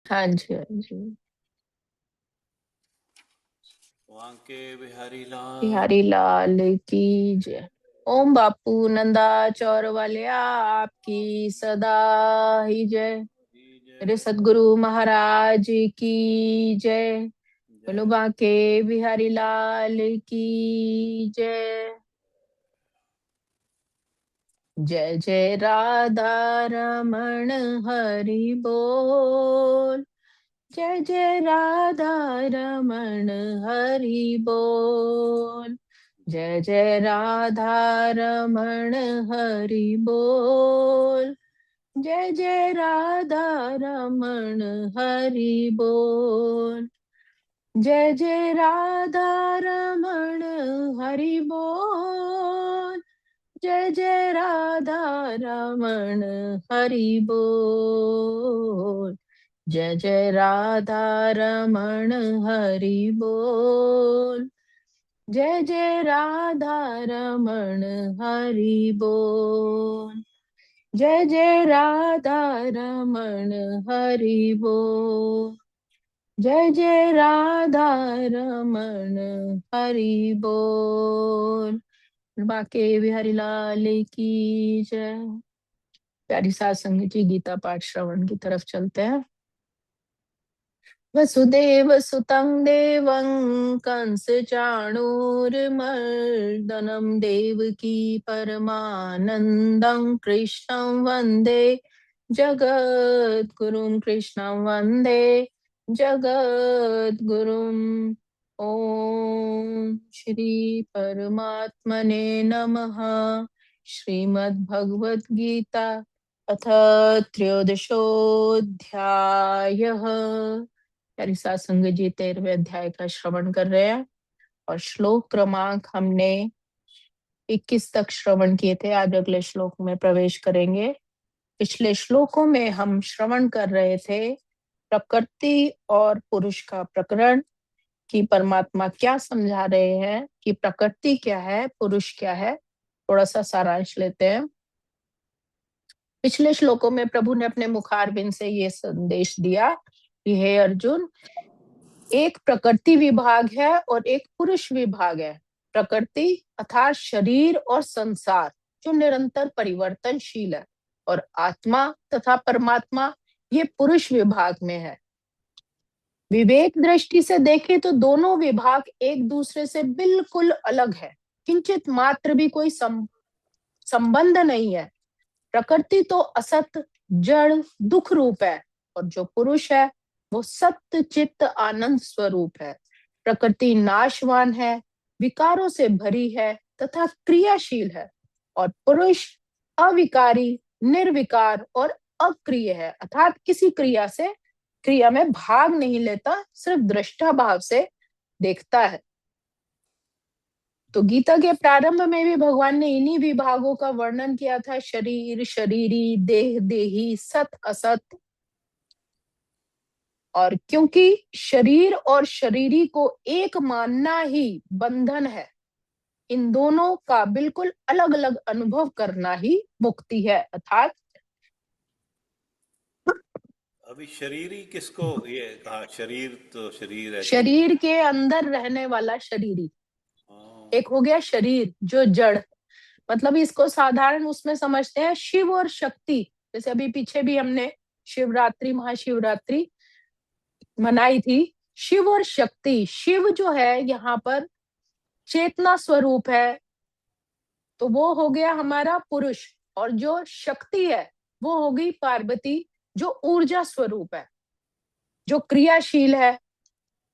हाँ जी, हाँ जी। वहाँ के बिहारी लाल बिहारी लाल की जय। ओम बापू नंदा चौर वालिया आपकी सदा ही जय। की मेरे जय। सदगुरु महाराज की जय। बोलो जय बाके बिहारी लाल की जय। जय जय राधा रमण हरि बोल। जय जय राधा रमण हरि बोल। जय जय राधा रमण हरि बोल। जय जय राधा रमण हरि बोल। जय जय राधा रमण हरि बोल। जय जय राधा रमण हरि बोल। जय जय राधा रमण हरि बोल। जय जय राधा रमण हरि बोल। जय जय राधा रमण हरि बोल। जय जय राधा रमण हरि बोल। बाके बिहारी लाल की जय। प्यारी सात संगत जी, गीता पाठ श्रवण की तरफ चलते हैं। वसुदेव सुतं देवं कंस चाणूरमर्दनं देवकी परमानन्दं कृष्णं वन्दे जगद्गुरुं। कृष्णं वन्दे जगद्गुरुम्। ॐ श्री परमात्मने नमः। श्रीमद्भगवद्गीता अथ त्रयोदशोऽध्यायः। प्यारी सात संगत जी 13वें अध्याय का श्रवण कर रहे हैं और श्लोक क्रमांक हमने 21 तक श्रवण किए थे। आज अगले श्लोक में प्रवेश करेंगे। पिछले श्लोकों में हम श्रवण कर रहे थे प्रकृति और पुरुष का प्रकरण, कि परमात्मा क्या समझा रहे हैं, कि प्रकृति क्या है, पुरुष क्या है। थोड़ा सा सारांश लेते हैं। पिछले श्लोकों में प्रभु ने अपने मुखारबिंद से ये संदेश दिया कि हे अर्जुन, एक प्रकृति विभाग है और एक पुरुष विभाग है। प्रकृति अर्थात शरीर और संसार जो निरंतर परिवर्तनशील है, और आत्मा तथा परमात्मा ये पुरुष विभाग में है। विवेक दृष्टि से देखें तो दोनों विभाग एक दूसरे से बिल्कुल अलग है। किंचित मात्र भी कोई संबंध नहीं है। प्रकृति तो असत, जड़, दुख रूप है, और जो पुरुष है वो सत्य, चित्त, आनंद स्वरूप है। प्रकृति नाशवान है, विकारों से भरी है तथा क्रियाशील है, और पुरुष अविकारी, निर्विकार और अक्रिय है, अर्थात किसी क्रिया में भाग नहीं लेता, सिर्फ दृष्टा भाव से देखता है। तो गीता के प्रारंभ में भी भगवान ने इन्हीं विभागों का वर्णन किया था। शरीर, शरीरी, देह, देही, सत, असत। और क्योंकि शरीर और शरीरी को एक मानना ही बंधन है, इन दोनों का बिल्कुल अलग अलग अनुभव करना ही मुक्ति है। अर्थात अभी शरीरी किसको ये कहा? शरीर तो शरीर है, ठीक। शरीर के अंदर रहने वाला शरीरी। हाँ। एक हो गया शरीर जो जड़, मतलब इसको साधारण उसमें समझते हैं शिव और शक्ति। जैसे अभी पीछे भी हमने शिवरात्रि, महाशिवरात्रि मनाई थी। शिव और शक्ति, शिव जो है यहाँ पर चेतना स्वरूप है, तो वो हो गया हमारा पुरुष। और जो शक्ति है वो हो गई पार्वती, जो ऊर्जा स्वरूप है, जो क्रियाशील है।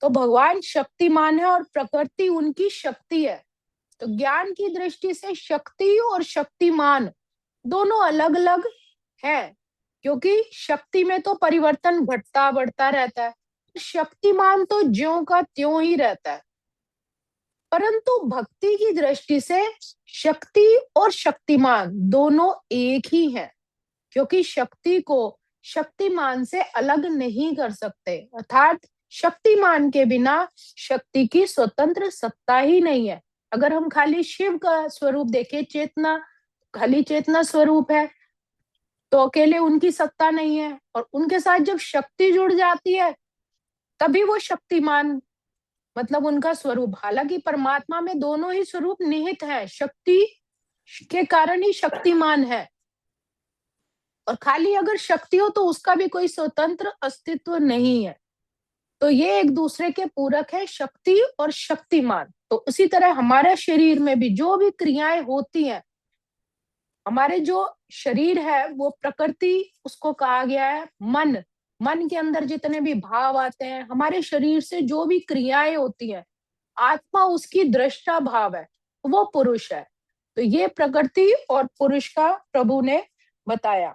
तो भगवान शक्तिमान है और प्रकृति उनकी शक्ति है। तो ज्ञान की दृष्टि से शक्ति और शक्तिमान दोनों अलग अलग है, क्योंकि शक्ति में तो परिवर्तन घटता बढ़ता रहता है, शक्तिमान तो ज्यों का त्यों ही रहता है। परंतु भक्ति की दृष्टि से शक्ति और शक्तिमान दोनों एक ही हैं, क्योंकि शक्ति को शक्तिमान से अलग नहीं कर सकते। अर्थात शक्तिमान के बिना शक्ति की स्वतंत्र सत्ता ही नहीं है। अगर हम खाली शिव का स्वरूप देखें, चेतना, खाली चेतना स्वरूप है, तो अकेले उनकी सत्ता नहीं है, और उनके साथ जब शक्ति जुड़ जाती है तभी वो शक्तिमान, मतलब उनका स्वरूप। हालांकि परमात्मा में दोनों ही स्वरूप निहित है, शक्ति के कारण ही शक्तिमान है, और खाली अगर शक्ति हो तो उसका भी कोई स्वतंत्र अस्तित्व नहीं है। तो ये एक दूसरे के पूरक है, शक्ति और शक्तिमान। तो उसी तरह हमारे शरीर में भी जो भी क्रियाएं होती हैं, हमारे जो शरीर है वो प्रकृति उसको कहा गया है। मन, मन के अंदर जितने भी भाव आते हैं, हमारे शरीर से जो भी क्रियाएं होती हैं, आत्मा उसकी दृष्टा भाव है, वो पुरुष है। तो ये प्रकृति और पुरुष का प्रभु ने बताया।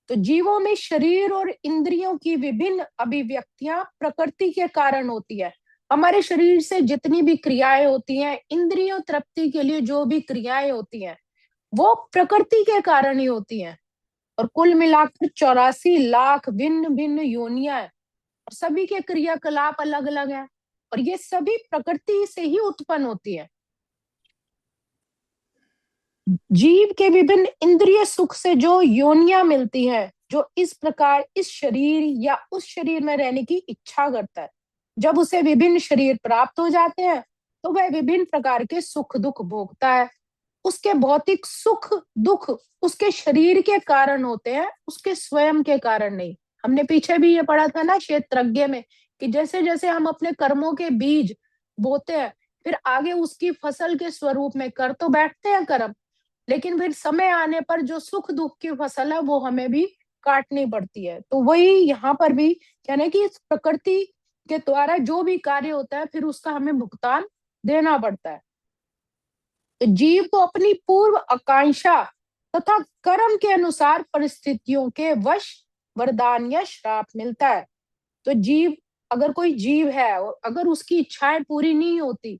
तो जीवों में शरीर और इंद्रियों की विभिन्न अभिव्यक्तियां प्रकृति के कारण होती है। हमारे शरीर से जितनी भी क्रियाएं होती हैं, इंद्रियों तृप्ति के लिए जो भी क्रियाएं होती हैं, वो प्रकृति के कारण ही होती हैं। और कुल मिलाकर 84 लाख भिन्न भिन्न योनियां हैं, और सभी के क्रियाकलाप अलग अलग हैं, और ये सभी प्रकृति से ही उत्पन्न होती है। जीव के विभिन्न इंद्रिय सुख से जो योनियां मिलती हैं, जो इस प्रकार इस शरीर या उस शरीर में रहने की इच्छा करता है, जब उसे विभिन्न शरीर प्राप्त हो जाते हैं तो वह विभिन्न प्रकार के सुख दुख भोगता है। उसके भौतिक सुख दुख उसके शरीर के कारण होते हैं, उसके स्वयं के कारण नहीं। हमने पीछे भी ये पढ़ा था ना क्षेत्रज्ञ में, कि जैसे जैसे हम अपने कर्मों के बीज बोते हैं, फिर आगे उसकी फसल के स्वरूप में कर तो बैठते हैं कर्म, लेकिन फिर समय आने पर जो सुख दुख की फसल है वो हमें भी काटनी पड़ती है। तो वही यहाँ पर भी कहने कि इस प्रकृति के द्वारा जो भी कार्य होता है, फिर उसका हमें भुगतान देना पड़ता है। तो जीव को अपनी पूर्व आकांक्षा तथा कर्म के अनुसार परिस्थितियों के वश वरदान या श्राप मिलता है। तो जीव, अगर कोई जीव है और अगर उसकी इच्छाएं पूरी नहीं होती,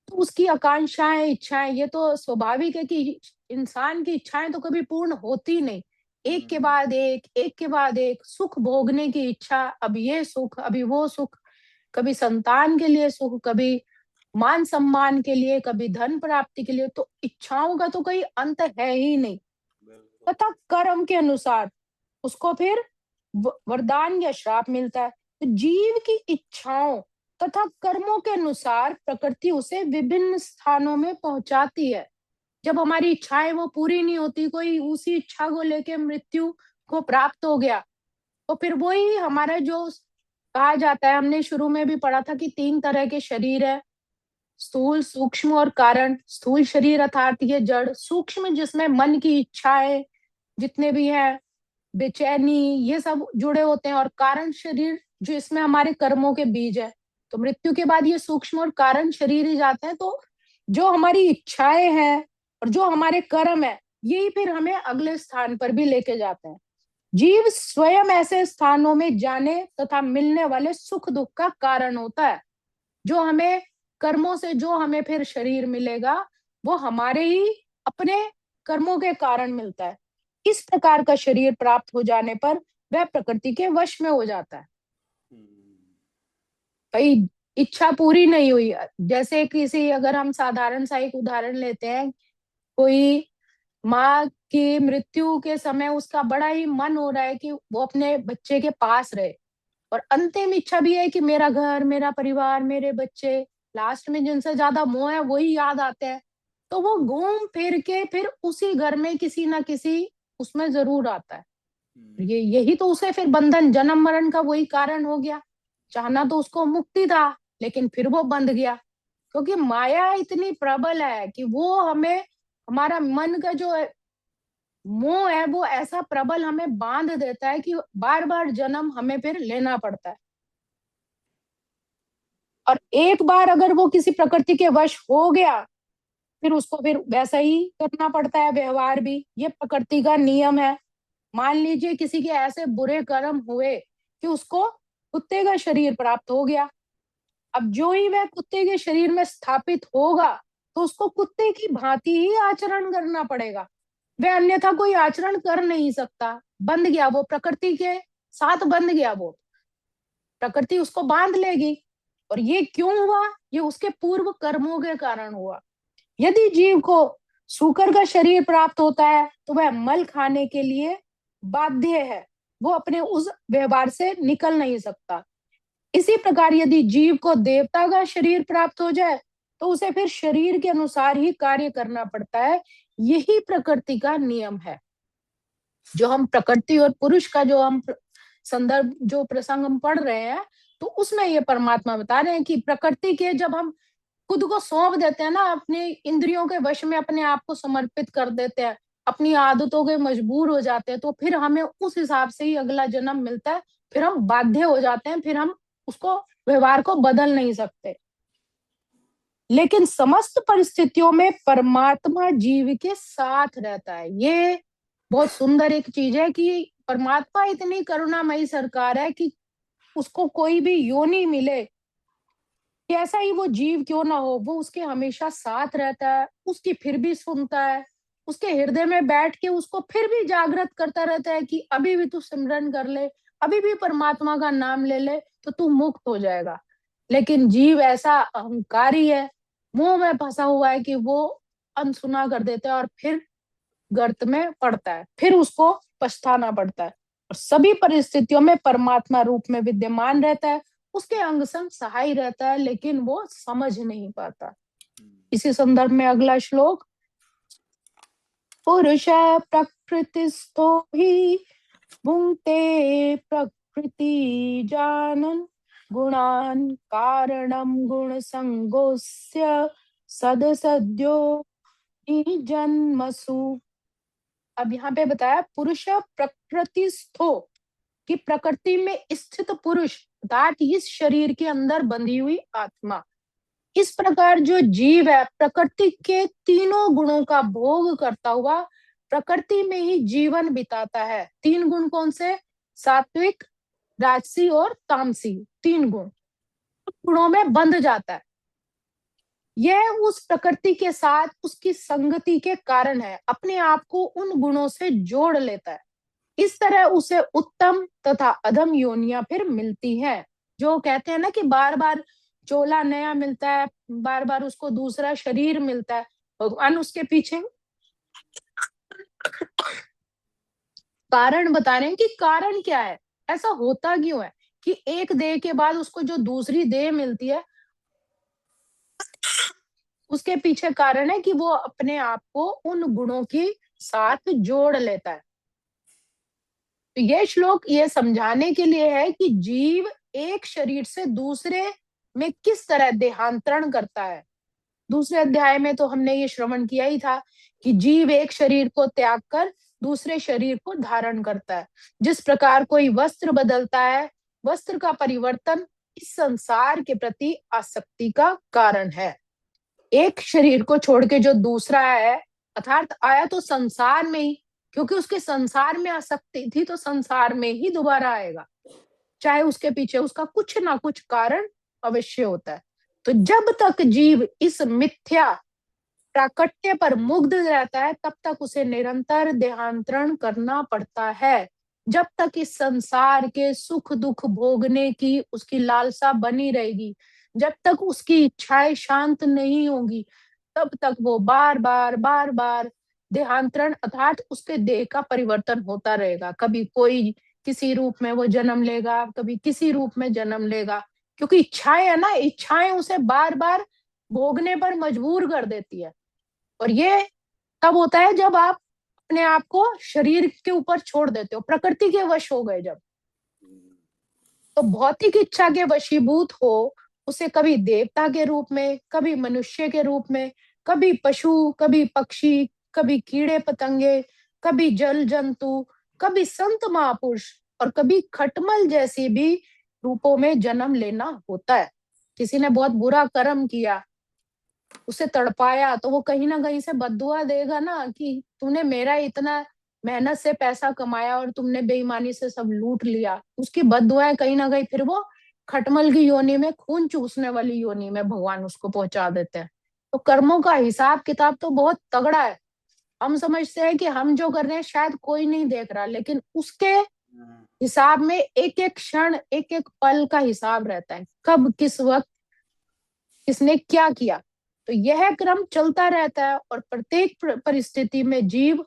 तो उसकी आकांक्षाएं इच्छाएं, ये तो स्वाभाविक है कि इंसान की इच्छाएं तो कभी पूर्ण होती नहीं। एक के बाद एक के बाद एक सुख भोगने की इच्छा, अब ये सुख अभी वो सुख, कभी संतान के लिए सुख, कभी मान सम्मान के लिए, कभी धन प्राप्ति के लिए। तो इच्छाओं का तो कोई अंत है ही नहीं। तथा कर्म के अनुसार उसको फिर वरदान या श्राप मिलता है। तो जीव की इच्छाओं तथा कर्मों के अनुसार प्रकृति उसे विभिन्न स्थानों में पहुंचाती है। जब हमारी इच्छाएं वो पूरी नहीं होती, कोई उसी इच्छा को लेके मृत्यु को प्राप्त हो गया, तो फिर वही हमारा जो कहा जाता है, हमने शुरू में भी पढ़ा था कि 3 तरह के शरीर है, स्थूल सूक्ष्म और कारण। स्थूल शरीर अर्थात ये जड़, सूक्ष्म जिसमें मन की इच्छाएं जितने भी है, बेचैनी, ये सब जुड़े होते हैं, और कारण शरीर जो इसमें हमारे कर्मों के बीज है। तो मृत्यु के बाद ये सूक्ष्म और कारण शरीर ही जाते हैं। तो जो हमारी इच्छाएं हैं और जो हमारे कर्म है, यही फिर हमें अगले स्थान पर भी लेके जाते हैं। जीव स्वयं ऐसे स्थानों में जाने तथा मिलने वाले सुख दुख का कारण होता है। जो हमें कर्मों से जो हमें फिर शरीर मिलेगा, वो हमारे ही अपने कर्मों के कारण मिलता है। इस प्रकार का शरीर प्राप्त हो जाने पर वह प्रकृति के वश में हो जाता है। भाई इच्छा पूरी नहीं हुई, जैसे किसी, अगर हम साधारण सा एक उदाहरण लेते हैं, कोई माँ की मृत्यु के समय उसका बड़ा ही मन हो रहा है कि वो अपने बच्चे के पास रहे, और अंतिम इच्छा भी है कि मेरा घर, मेरा परिवार, मेरे बच्चे, लास्ट में जिनसे ज्यादा मोह है वही याद आते हैं। तो वो घूम फिर के फिर उसी घर में किसी ना किसी उसमें जरूर आता है। यही तो उसे फिर बंधन, जन्म मरण का वही कारण हो गया। चाहना तो उसको मुक्ति था, लेकिन फिर वो बंध गया, क्योंकि माया इतनी प्रबल है कि वो हमें, हमारा मन का जो मोह है वो ऐसा प्रबल हमें बांध देता है कि बार बार जन्म हमें फिर लेना पड़ता है। और एक बार अगर वो किसी प्रकृति के वश हो गया, फिर उसको फिर वैसा ही करना पड़ता है व्यवहार भी। ये प्रकृति का नियम है। मान लीजिए किसी के ऐसे बुरे कर्म हुए कि उसको कुत्ते का शरीर प्राप्त हो गया, अब जो ही वह कुत्ते के शरीर में स्थापित होगा तो उसको कुत्ते की भांति ही आचरण करना पड़ेगा। वह अन्यथा कोई आचरण कर नहीं सकता। बंध गया वो, प्रकृति के साथ बंध गया वो, प्रकृति उसको बांध लेगी। और ये क्यों हुआ? ये उसके पूर्व कर्मों के कारण हुआ। यदि जीव को सूकर का शरीर प्राप्त होता है तो वह मल खाने के लिए बाध्य है, वो अपने उस व्यवहार से निकल नहीं सकता। इसी प्रकार यदि जीव को देवता का शरीर प्राप्त हो जाए तो उसे फिर शरीर के अनुसार ही कार्य करना पड़ता है। यही प्रकृति का नियम है। जो हम प्रकृति और पुरुष का जो हम संदर्भ, जो प्रसंग हम पढ़ रहे हैं, तो उसमें ये परमात्मा बता रहे हैं कि प्रकृति के जब हम खुद को सौंप देते हैं ना, अपने इंद्रियों के वश में अपने आप को समर्पित कर देते हैं, अपनी आदतों के मजबूर हो जाते हैं, तो फिर हमें उस हिसाब से ही अगला जन्म मिलता है। फिर हम बाध्य हो जाते हैं, फिर हम उसको व्यवहार को बदल नहीं सकते। लेकिन समस्त परिस्थितियों में परमात्मा जीव के साथ रहता है। ये बहुत सुंदर एक चीज है कि परमात्मा इतनी करुणामयी सरकार है कि उसको कोई भी योनि मिले, कैसा ही वो जीव क्यों ना हो, वो उसके हमेशा साथ रहता है, उसकी फिर भी सुनता है, उसके हृदय में बैठ के उसको फिर भी जागृत करता रहता है कि अभी भी तू सिमरन कर ले, अभी भी परमात्मा का नाम ले ले तो तू मुक्त हो जाएगा। लेकिन जीव ऐसा अहंकारी है, मोह में फंसा हुआ है कि वो अनसुना कर देता है और फिर गर्त में पड़ता है, फिर उसको पछताना पड़ता है। और सभी परिस्थितियों में परमात्मा रूप में विद्यमान रहता है, उसके अंग संग सहाय रहता है, लेकिन वो समझ नहीं पाता। इसी संदर्भ में अगला श्लोक, पुरुष प्रकृतिस्थो ही भुंक्ते प्रकृति जानन गुणान कारणम गुण संगोस्य सदसद्यो जन्मसु। अब यहाँ पे बताया पुरुष प्रकृतिस्थो, कि प्रकृति में स्थित पुरुष, अर्थात इस शरीर के अंदर बंधी हुई आत्मा। इस प्रकार जो जीव है प्रकृति के तीनों गुणों का भोग करता हुआ प्रकृति में ही जीवन बिताता है। तीन गुण कौन से? सात्विक, राजसी और तामसी, तीन गुण। गुणों में बंध जाता है। यह उस प्रकृति के साथ उसकी संगति के कारण है, अपने आप को उन गुणों से जोड़ लेता है। इस तरह उसे उत्तम तथा अधम योनियां फिर मिलती हैं। जो कहते हैं ना कि बार बार चोला नया मिलता है, बार बार उसको दूसरा शरीर मिलता है, भगवान उसके पीछे कारण बता रहे हैं कि कारण क्या है, ऐसा होता क्यों है कि एक देह के बाद उसको जो दूसरी देह मिलती है, उसके पीछे कारण है कि वो अपने आप को उन गुणों के साथ जोड़ लेता है। तो यह श्लोक ये समझाने के लिए है कि जीव एक शरीर से दूसरे में किस तरह देहांतरण करता है। दूसरे अध्याय में तो हमने ये श्रवण किया ही था कि जीव एक शरीर को त्याग कर दूसरे शरीर को धारण करता है। जिस प्रकार कोई वस्त्र बदलता है, वस्त्र का परिवर्तन इस संसार के प्रति आसक्ति का कारण है। एक शरीर को छोड़ के जो दूसरा है, अर्थात आया तो संसार में ही, क्योंकि उसके संसार में आसक्ति थी तो संसार में ही दोबारा आएगा, चाहे उसके पीछे उसका कुछ ना कुछ कारण अवश्य होता है। तो जब तक जीव इस मिथ्या प्राकट्य पर मुग्ध रहता है तब तक उसे निरंतर देहांतरण करना पड़ता है। जब तक इस संसार के सुख दुख भोगने की उसकी लालसा बनी रहेगी, जब तक उसकी इच्छाएं शांत नहीं होंगी, तब तक वो बार बार देहांतरण अर्थात उसके देह का परिवर्तन होता रहेगा। कभी कोई किसी रूप में वो जन्म लेगा, कभी किसी रूप में जन्म लेगा, क्योंकि इच्छाएं है ना, इच्छाएं उसे बार बार भोगने पर मजबूर कर देती है। और ये तब होता है जब आप अपने आप को शरीर के ऊपर छोड़ देते हो, प्रकृति के वश हो गए जब। तो भौतिक इच्छा के वशीभूत हो, उसे कभी देवता के रूप में, कभी मनुष्य के रूप में, कभी पशु, कभी पक्षी, कभी कीड़े पतंगे, कभी जल जंतु, कभी संत महापुरुष और कभी खटमल जैसी भी रूपों में जन्म लेना होता है। किसी ने बहुत बुरा कर्म किया, उसे तड़पाया, तो वो कहीं ना कहीं से बद्दुआ देगा ना कि तूने मेरा इतना मेहनत से पैसा कमाया और तुमने बेईमानी से सब लूट लिया। उसकी बद्दुआएं कहीं ना कहीं फिर वो खटमल की योनि में, खून चूसने वाली योनि में भगवान उसको पहुंचा देते हैं। तो कर्मों का हिसाब किताब तो बहुत तगड़ा है। हम समझते हैं कि हम जो कर रहे हैं शायद कोई नहीं देख रहा, लेकिन उसके हिसाब में एक एक क्षण, एक एक पल का हिसाब रहता है, कब किस वक्त किसने क्या किया। तो यह क्रम चलता रहता है और प्रत्येक परिस्थिति में जीव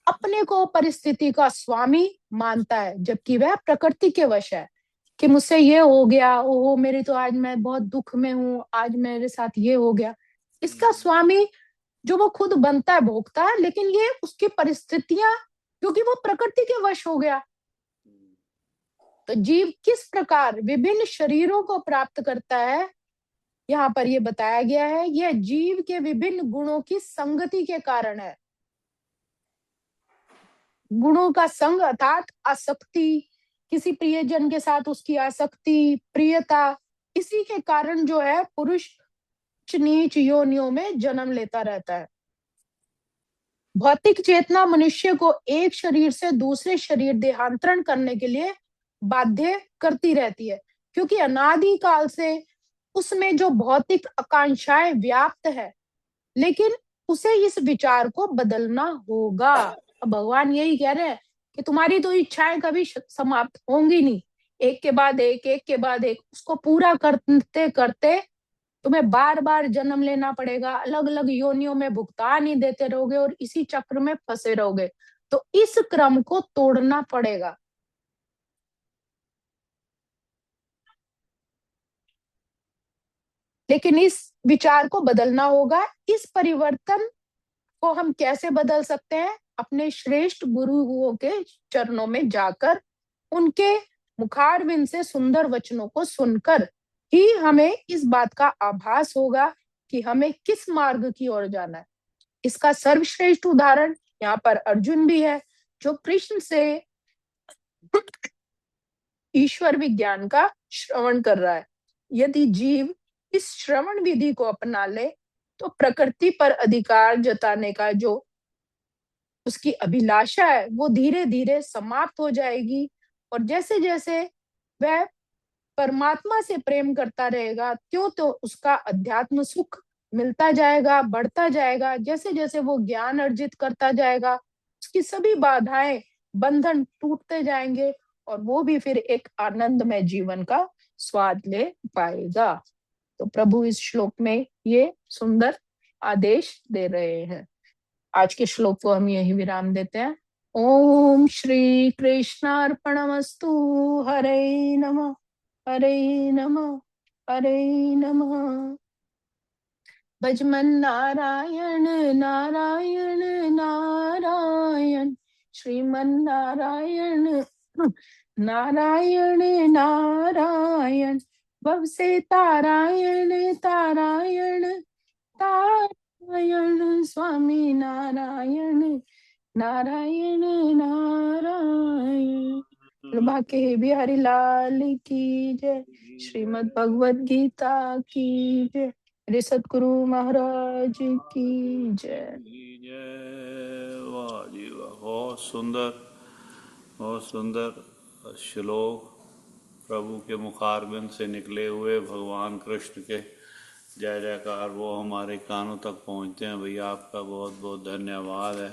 अपने को परिस्थिति का स्वामी मानता है, जबकि वह प्रकृति के वश है कि मुझसे ये हो गया, ओहो मेरी तो आज मैं बहुत दुख में हूँ, आज मेरे साथ ये हो गया। इसका स्वामी जो वो खुद बनता है, भोगता है, लेकिन ये उसकी परिस्थितियां, क्योंकि वो प्रकृति के वश हो गया। तो जीव किस प्रकार विभिन्न शरीरों को प्राप्त करता है, यहाँ पर ये बताया गया है। यह जीव के विभिन्न गुणों की संगति के कारण है। गुणों का संग अर्थात आसक्ति, किसी प्रियजन के साथ उसकी आसक्ति, प्रियता, इसी के कारण जो है पुरुष उच्च नीच योनियों में जन्म लेता रहता है। भौतिक चेतना मनुष्य को एक शरीर से दूसरे शरीर देहांतरण करने के लिए बाध्य करती रहती है, क्योंकि अनादि काल से उसमें जो भौतिक आकांक्षाएं व्याप्त है, लेकिन उसे इस विचार को बदलना होगा। अब भगवान यही कह रहे हैं कि तुम्हारी तो इच्छाएं कभी समाप्त होंगी नहीं, एक के बाद एक के बाद एक, उसको पूरा करते करते तुम्हें बार बार जन्म लेना पड़ेगा, अलग अलग योनियों में भुगतान ही देते रहोगे और इसी चक्र में फंसे रहोगे। तो इस क्रम को तोड़ना पड़ेगा। लेकिन इस विचार को बदलना होगा। इस परिवर्तन को हम कैसे बदल सकते हैं? अपने श्रेष्ठ गुरुओं के चरणों में जाकर उनके मुखारविंद से सुंदर वचनों को सुनकर ही हमें इस बात का आभास होगा कि हमें किस मार्ग की ओर जाना है। इसका सर्वश्रेष्ठ उदाहरण यहाँ पर अर्जुन भी है, जो कृष्ण से ईश्वर विज्ञान का श्रवण कर रहा है। यदि जीव इस श्रवण विधि को अपना ले तो प्रकृति पर अधिकार जताने का जो उसकी अभिलाषा है वो धीरे धीरे समाप्त हो जाएगी, और जैसे जैसे वह परमात्मा से प्रेम करता रहेगा त्यों तो उसका अध्यात्म सुख मिलता जाएगा, बढ़ता जाएगा। जैसे जैसे वो ज्ञान अर्जित करता जाएगा, उसकी सभी बाधाएं, बंधन टूटते जाएंगे और वो भी फिर एक आनंदमय जीवन का स्वाद ले पाएगा। तो प्रभु इस श्लोक में ये सुंदर आदेश दे रहे हैं। आज के श्लोक को हम यही विराम देते हैं। ओम श्री कृष्णार्पणमस्तु। हरे नमः, हरे नमः, हरे नमः। भजमन नारायण नारायण नारायण, श्रीमन नारायण नारायण नारायण, भव से तारायण तारायण नारायण, स्वामी नारायण नारायण नारायण। प्रभा के बिहारी लाल की जय। श्रीमद् भगवद गीता की जय। मेरे सतगुरु महाराज की जय। वाह जी वाह, बहुत सुंदर, बहुत सुंदर श्लोक। प्रभु के मुखारबिंद से निकले हुए भगवान कृष्ण के जय जयकार वो हमारे कानों तक पहुँचते हैं। भैया आपका बहुत बहुत धन्यवाद है।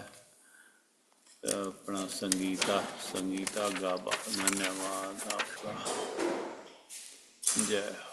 अपना संगीता गाबा, धन्यवाद आपका। जय।